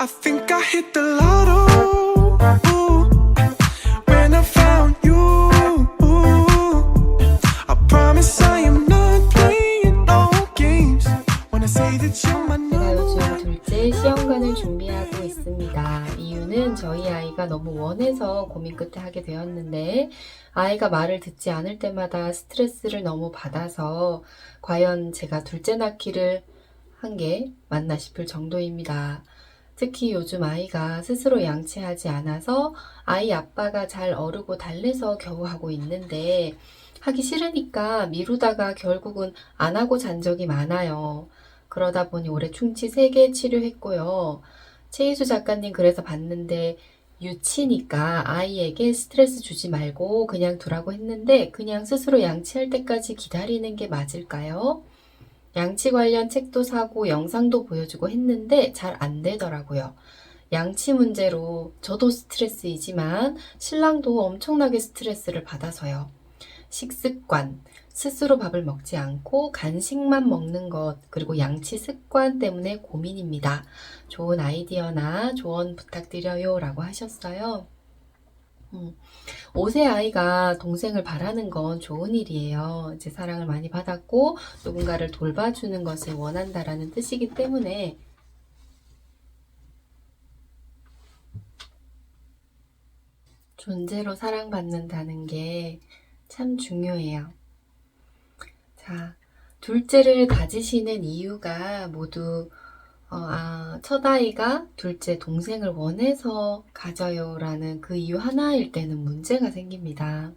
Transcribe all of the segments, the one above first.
I think I hit the lotto when I found you. I promise I am not playing no games when I say that you're my 제가 number 요즘 one. 둘째 시험관을 준비하고 있습니다. 이유는 저희 아이가 너무 원해서 고민 끝에 하게 되었는데, 아이가 말을 듣지 않을 때마다 스트레스를 너무 받아서 과연 제가 둘째 낳기를 한 게 맞나 싶을 정도입니다. 특히 요즘 아이가 스스로 양치하지 않아서 아이 아빠가 잘 어르고 달래서 겨우 하고 있는데, 하기 싫으니까 미루다가 결국은 안 하고 잔 적이 많아요. 그러다 보니 올해 충치 3개 치료했고요. 최희수 작가님 그래서 봤는데, 유치니까 아이에게 스트레스 주지 말고 그냥 두라고 했는데, 그냥 스스로 양치할 때까지 기다리는 게 맞을까요? 양치 관련 책도 사고 영상도 보여주고 했는데 잘 안 되더라고요. 양치 문제로 저도 스트레스이지만 신랑도 엄청나게 스트레스를 받아서요. 식습관, 스스로 밥을 먹지 않고 간식만 먹는 것, 그리고 양치 습관 때문에 고민입니다. 좋은 아이디어나 조언 부탁드려요 라고 하셨어요. 5세 아이가 동생을 바라는 건 좋은 일이에요. 이제 사랑을 많이 받았고 누군가를 돌봐주는 것을 원한다라는 뜻이기 때문에 존재로 사랑받는다는 게 참 중요해요. 자, 둘째를 가지시는 이유가 모두 첫 아이가 둘째 동생을 원해서 가져요라는 그 이유 하나일 때는 문제가 생깁니다.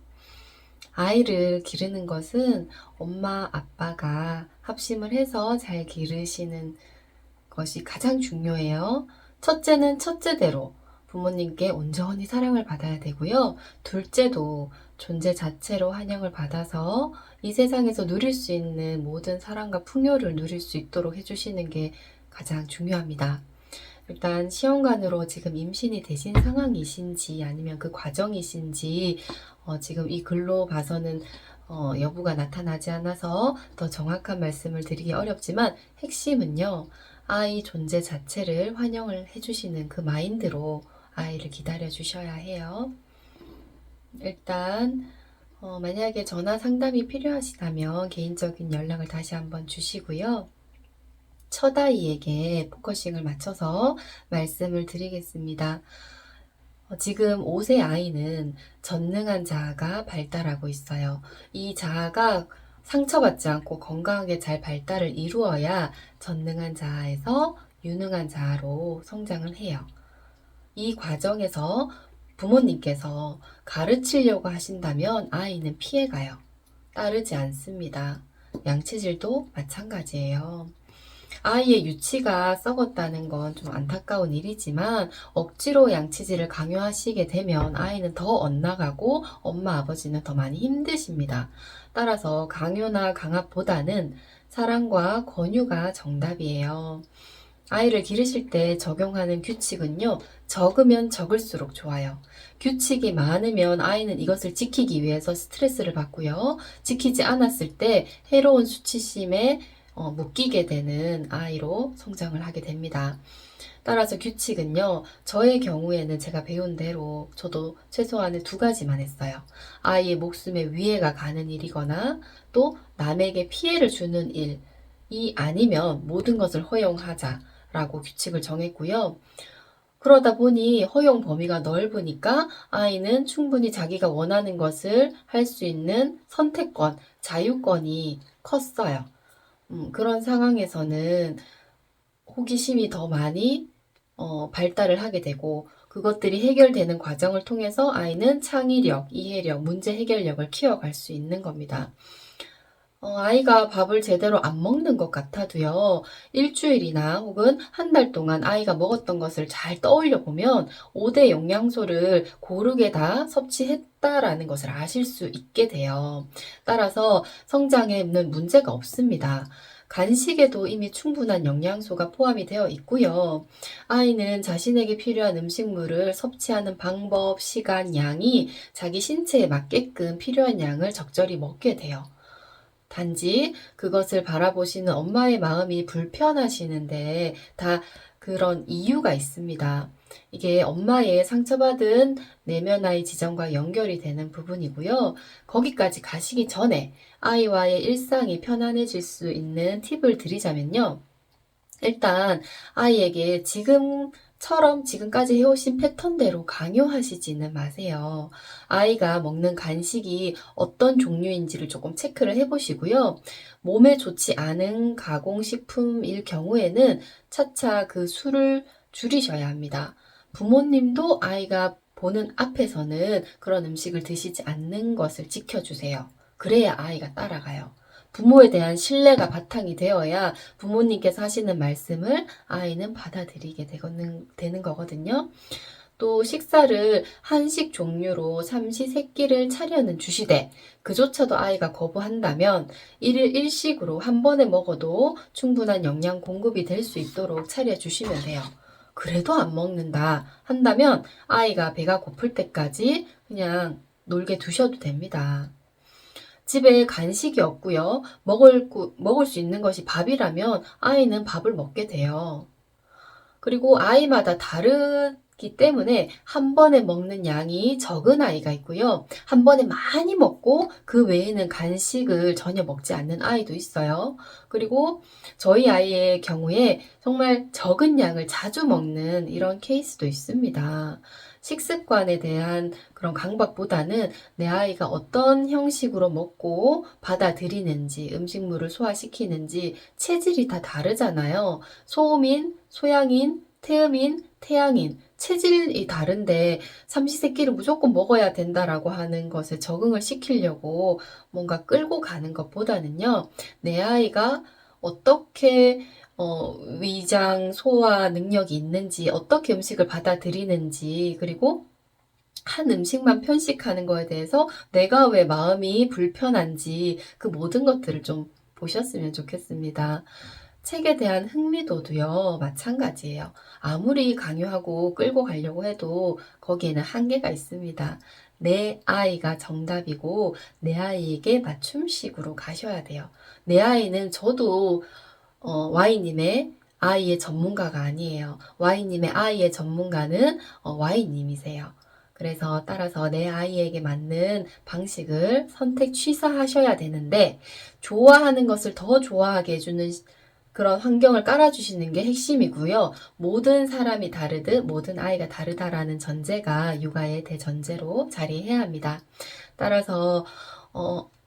아이를 기르는 것은 엄마, 아빠가 합심을 해서 잘 기르시는 것이 가장 중요해요. 첫째는 첫째대로 부모님께 온전히 사랑을 받아야 되고요. 둘째도 존재 자체로 환영을 받아서 이 세상에서 누릴 수 있는 모든 사랑과 풍요를 누릴 수 있도록 해주시는 게 가장 중요합니다. 일단 시험관으로 지금 임신이 되신 상황이신지 아니면 그 과정이신지 지금 이 글로 봐서는 여부가 나타나지 않아서 더 정확한 말씀을 드리기 어렵지만 핵심은요. 아이 존재 자체를 환영을 해주시는 그 마인드로 아이를 기다려 주셔야 해요. 일단 만약에 전화 상담이 필요하시다면 개인적인 연락을 다시 한번 주시고요. 첫 아이에게 포커싱을 맞춰서 말씀을 드리겠습니다. 지금 5세 아이는 전능한 자아가 발달하고 있어요. 이 자아가 상처받지 않고 건강하게 잘 발달을 이루어야 전능한 자아에서 유능한 자아로 성장을 해요. 이 과정에서 부모님께서 가르치려고 하신다면 아이는 피해가요. 따르지 않습니다. 양치질도 마찬가지예요. 아이의 유치가 썩었다는 건 좀 안타까운 일이지만 억지로 양치질을 강요하시게 되면 아이는 더 엇나가고 엄마 아버지는 더 많이 힘드십니다. 따라서 강요나 강압보다는 사랑과 권유가 정답이에요. 아이를 기르실 때 적용하는 규칙은요, 적으면 적을수록 좋아요. 규칙이 많으면 아이는 이것을 지키기 위해서 스트레스를 받고요. 지키지 않았을 때 해로운 수치심에 묶이게 되는 아이로 성장을 하게 됩니다. 따라서 규칙은요, 저의 경우에는 제가 배운 대로 저도 최소한의 2가지만 했어요. 아이의 목숨에 위해가 가는 일이거나 또 남에게 피해를 주는 일이 아니면 모든 것을 허용하자라고 규칙을 정했고요. 그러다 보니 허용 범위가 넓으니까 아이는 충분히 자기가 원하는 것을 할 수 있는 선택권, 자유권이 컸어요. 그런 상황에서는 호기심이 더 많이 발달을 하게 되고 그것들이 해결되는 과정을 통해서 아이는 창의력, 이해력, 문제 해결력을 키워갈 수 있는 겁니다. 아이가 밥을 제대로 안 먹는 것 같아도요, 일주일이나 혹은 한 달 동안 아이가 먹었던 것을 잘 떠올려 보면 5대 영양소를 고르게 다 섭취했다라는 것을 아실 수 있게 돼요. 따라서 성장에는 문제가 없습니다. 간식에도 이미 충분한 영양소가 포함이 되어 있고요. 아이는 자신에게 필요한 음식물을 섭취하는 방법, 시간, 양이 자기 신체에 맞게끔 필요한 양을 적절히 먹게 돼요. 단지 그것을 바라보시는 엄마의 마음이 불편하시는데 다 그런 이유가 있습니다. 이게 엄마의 상처받은 내면아이 지점과 연결이 되는 부분이고요. 거기까지 가시기 전에 아이와의 일상이 편안해질 수 있는 팁을 드리자면요. 일단 아이에게 지금까지 해오신 패턴대로 강요하시지는 마세요. 아이가 먹는 간식이 어떤 종류인지를 조금 체크를 해보시고요. 몸에 좋지 않은 가공식품일 경우에는 차차 그 수를 줄이셔야 합니다. 부모님도 아이가 보는 앞에서는 그런 음식을 드시지 않는 것을 지켜주세요. 그래야 아이가 따라가요. 부모에 대한 신뢰가 바탕이 되어야 부모님께서 하시는 말씀을 아이는 받아들이게 되는 거거든요. 또 식사를 한식 종류로 삼시세끼를 차려는 주시되 그조차도 아이가 거부한다면 1일 1식으로 한 번에 먹어도 충분한 영양 공급이 될 수 있도록 차려주시면 돼요. 그래도 안 먹는다 한다면 아이가 배가 고플 때까지 그냥 놀게 두셔도 됩니다. 집에 간식이 없고요. 먹을 수 있는 것이 밥이라면 아이는 밥을 먹게 돼요. 그리고 아이마다 다르기 때문에 한 번에 먹는 양이 적은 아이가 있고요. 한 번에 많이 먹고 그 외에는 간식을 전혀 먹지 않는 아이도 있어요. 그리고 저희 아이의 경우에 정말 적은 양을 자주 먹는 이런 케이스도 있습니다. 식습관에 대한 그런 강박보다는 내 아이가 어떤 형식으로 먹고 받아들이는지, 음식물을 소화시키는지 체질이 다 다르잖아요. 소음인, 소양인, 태음인, 태양인, 체질이 다른데 삼시세끼를 무조건 먹어야 된다라고 하는 것에 적응을 시키려고 뭔가 끌고 가는 것보다는요, 내 아이가 어떻게 위장 소화 능력이 있는지, 어떻게 음식을 받아들이는지, 그리고 한 음식만 편식하는 거에 대해서 내가 왜 마음이 불편한지 그 모든 것들을 좀 보셨으면 좋겠습니다. 책에 대한 흥미도도요, 마찬가지예요. 아무리 강요하고 끌고 가려고 해도 거기에는 한계가 있습니다. 내 아이가 정답이고 내 아이에게 맞춤식으로 가셔야 돼요. 내 아이는 저도 Y님의 아이의 전문가가 아니에요. Y님의 아이의 전문가는 Y님이세요. 그래서 따라서 내 아이에게 맞는 방식을 선택 취사하셔야 되는데, 좋아하는 것을 더 좋아하게 해주는 그런 환경을 깔아주시는 게 핵심이고요. 모든 사람이 다르듯 모든 아이가 다르다라는 전제가 육아의 대전제로 자리해야 합니다. 따라서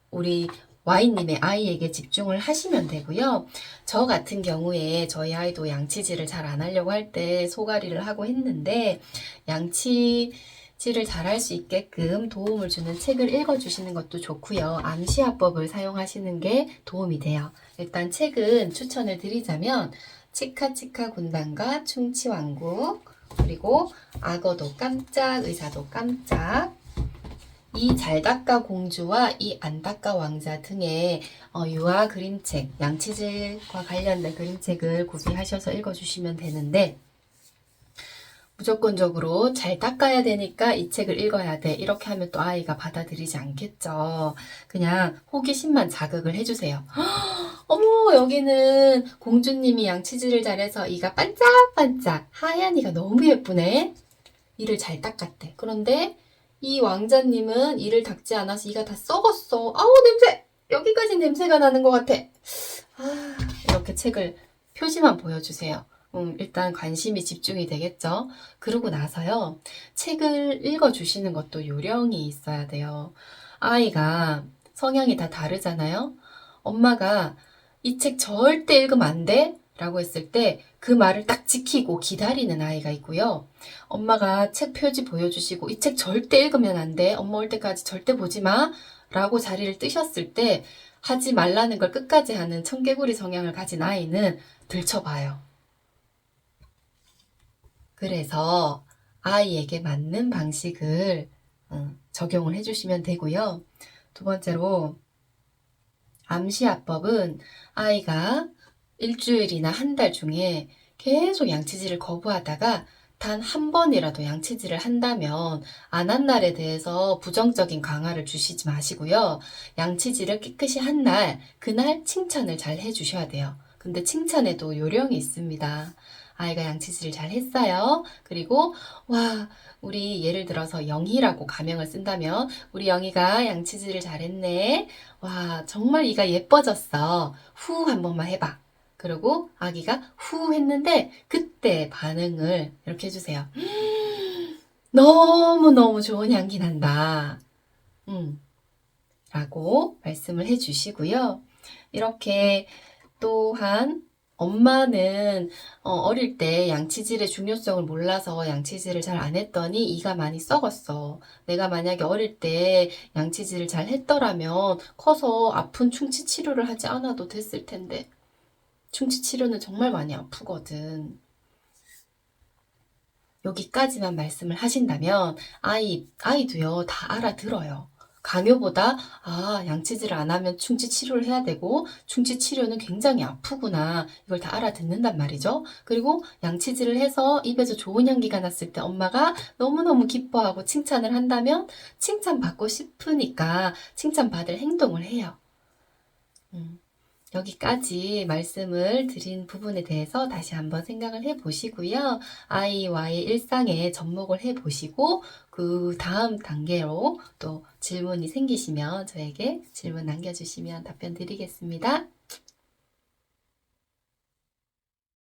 우리 Y님의 아이에게 집중을 하시면 되고요. 저 같은 경우에 저희 아이도 양치질을 잘 안 하려고 할 때 소가리를 하고 했는데 양치질을 잘 할 수 있게끔 도움을 주는 책을 읽어주시는 것도 좋고요. 암시화법을 사용하시는 게 도움이 돼요. 일단 책은 추천을 드리자면 치카치카 군단과 충치왕국, 그리고 악어도 깜짝 의사도 깜짝, 이 잘닦아 공주와 이 안닦아 왕자 등의 유아 그림책, 양치질과 관련된 그림책을 구비하셔서 읽어주시면 되는데, 무조건적으로 잘 닦아야 되니까 이 책을 읽어야 돼, 이렇게 하면 또 아이가 받아들이지 않겠죠. 그냥 호기심만 자극을 해주세요. 어머, 여기는 공주님이 양치질을 잘해서 이가 반짝반짝 하얀 이가 너무 예쁘네. 이를 잘 닦았대. 그런데 이 왕자님은 이를 닦지 않아서 이가 다 썩었어. 아우, 냄새! 여기까지 냄새가 나는 것 같아. 이렇게 책을 표지만 보여주세요. 일단 관심이 집중이 되겠죠. 그러고 나서요, 책을 읽어주시는 것도 요령이 있어야 돼요. 아이가 성향이 다 다르잖아요. 엄마가 이 책 절대 읽으면 안 돼? 라고 했을 때 그 말을 딱 지키고 기다리는 아이가 있고요. 엄마가 책 표지 보여주시고 이 책 절대 읽으면 안 돼, 엄마 올 때까지 절대 보지 마 라고 자리를 뜨셨을 때 하지 말라는 걸 끝까지 하는 청개구리 성향을 가진 아이는 들춰봐요. 그래서 아이에게 맞는 방식을 적용을 해주시면 되고요. 두 번째로, 암시화법은 아이가 일주일이나 한 달 중에 계속 양치질을 거부하다가 단 한 번이라도 양치질을 한다면 안 한 날에 대해서 부정적인 강화를 주시지 마시고요. 양치질을 깨끗이 한 날, 그날 칭찬을 잘 해주셔야 돼요. 근데 칭찬에도 요령이 있습니다. 아이가 양치질을 잘 했어요. 그리고 와, 우리 예를 들어서 영희라고 가명을 쓴다면 우리 영희가 양치질을 잘했네. 와, 정말 이가 예뻐졌어. 후 한 번만 해봐. 그리고 아기가 후 했는데 그때 반응을 이렇게 해주세요. 너무너무 좋은 향기 난다. 라고 말씀을 해주시고요. 이렇게 또한 엄마는 어릴 때 양치질의 중요성을 몰라서 양치질을 잘 안 했더니 이가 많이 썩었어. 내가 만약에 어릴 때 양치질을 잘 했더라면 커서 아픈 충치 치료를 하지 않아도 됐을 텐데. 충치 치료는 정말 많이 아프거든. 여기까지만 말씀을 하신다면 아이도요 다 알아들어요. 강요보다 양치질을 안 하면 충치 치료를 해야 되고 충치 치료는 굉장히 아프구나 이걸 다 알아듣는단 말이죠. 그리고 양치질을 해서 입에서 좋은 향기가 났을 때 엄마가 너무너무 기뻐하고 칭찬을 한다면 칭찬받고 싶으니까 칭찬받을 행동을 해요. 여기까지 말씀을 드린 부분에 대해서 다시 한번 생각을 해 보시고요. 아이와의 일상에 접목을 해 보시고 그 다음 단계로 또 질문이 생기시면 저에게 질문 남겨주시면 답변 드리겠습니다.